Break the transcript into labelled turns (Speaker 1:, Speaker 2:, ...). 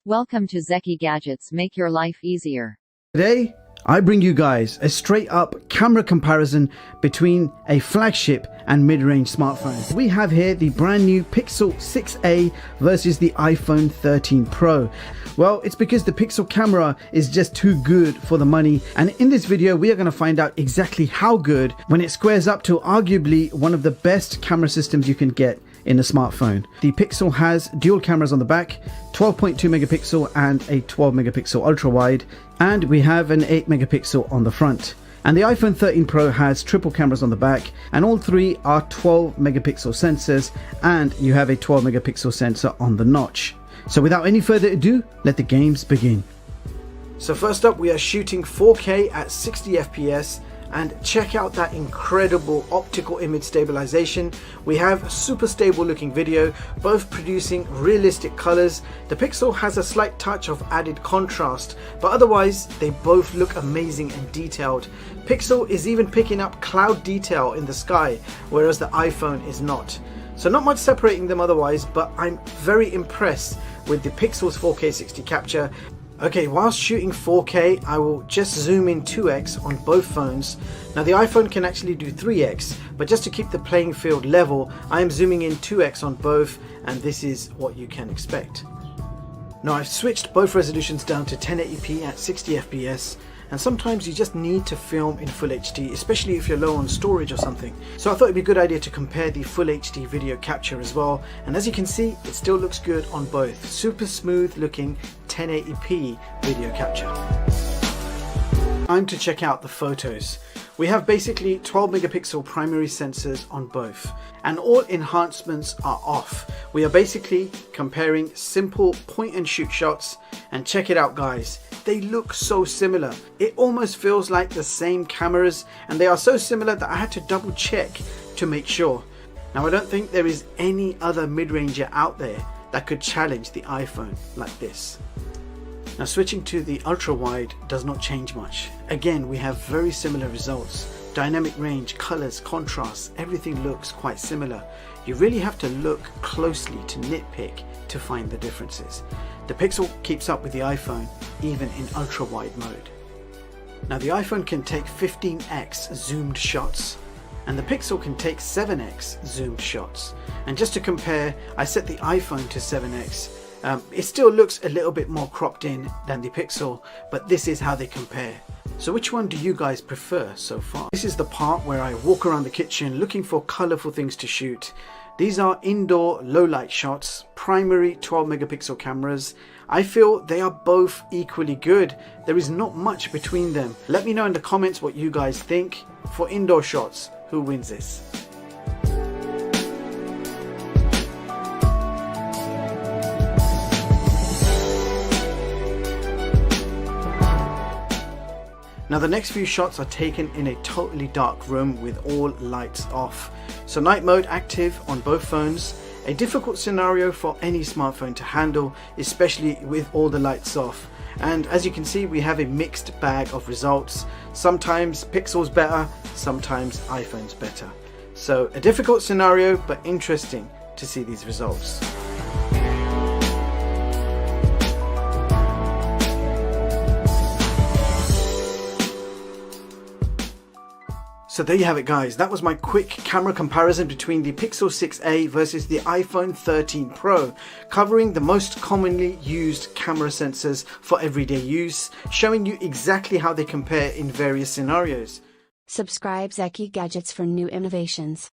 Speaker 1: Welcome to Zeki Gadgets, make your life easier.
Speaker 2: Today, I bring you guys a straight up camera comparison between a flagship and mid-range smartphone. We have here the brand new Pixel 6a versus the iPhone 13 Pro. Well, it's because the Pixel camera is just too good for the money, and in this video we are going to find out exactly how good when it squares up to arguably one of the best camera systems you can get in a smartphone. The Pixel has dual cameras on the back, 12.2 megapixel and a 12 megapixel ultra wide, and we have an 8 megapixel on the front. And the iPhone 13 Pro has triple cameras on the back, and all three are 12 megapixel sensors, and you have a 12 megapixel sensor on the notch. So without any further ado, let the games begin. So first up, we are shooting 4K at 60 FPS, and check out that incredible optical image stabilization. We have super stable looking video, both producing realistic colors. The Pixel has a slight touch of added contrast, but otherwise they both look amazing and detailed. Pixel is even picking up cloud detail in the sky, whereas the iPhone is not. So not much separating them otherwise, but I'm very impressed with the Pixel's 4K 60 capture. Okay, whilst shooting 4K, I will just zoom in 2x on both phones. Now the iPhone can actually do 3x, but just to keep the playing field level, I am zooming in 2x on both, and this is what you can expect. Now I've switched both resolutions down to 1080p at 60 FPS, and sometimes you just need to film in Full HD, especially if you're low on storage or something. So I thought it'd be a good idea to compare the Full HD video capture as well, and as you can see, it still looks good on both. Super smooth looking 1080p video capture. Time to check out the photos. We have basically 12 megapixel primary sensors on both, and all enhancements are off. We are basically comparing simple point and shoot shots, and check it out guys, they look so similar. It almost feels like the same cameras, and they are so similar that I had to double check to make sure. Now I don't think there is any other mid-ranger out there that could challenge the iPhone like this. Now switching to the ultra wide does not change much. Again, we have very similar results. Dynamic range, colors, contrasts, everything looks quite similar. You really have to look closely to nitpick to find the differences. The Pixel keeps up with the iPhone even in ultra wide mode. Now the iPhone can take 15x zoomed shots, and the Pixel can take 7x zoomed shots. And just to compare, I set the iPhone to 7x. It still looks a little bit more cropped in than the Pixel, but this is how they compare. So which one do you guys prefer so far? This is the part where I walk around the kitchen looking for colorful things to shoot. These are indoor low light shots, primary 12 megapixel cameras. I feel they are both equally good. There is not much between them. Let me know in the comments what you guys think. For indoor shots, who wins this? Now the next few shots are taken in a totally dark room with all lights off. So night mode active on both phones. A difficult scenario for any smartphone to handle, especially with all the lights off. And as you can see, we have a mixed bag of results. Sometimes Pixel's better, sometimes iPhone's better. So a difficult scenario, but interesting to see these results. So there you have it guys, that was my quick camera comparison between the Pixel 6a versus the iPhone 13 Pro, covering the most commonly used camera sensors for everyday use, showing you exactly how they compare in various scenarios.
Speaker 3: Subscribe Zeki Gadgets for new innovations.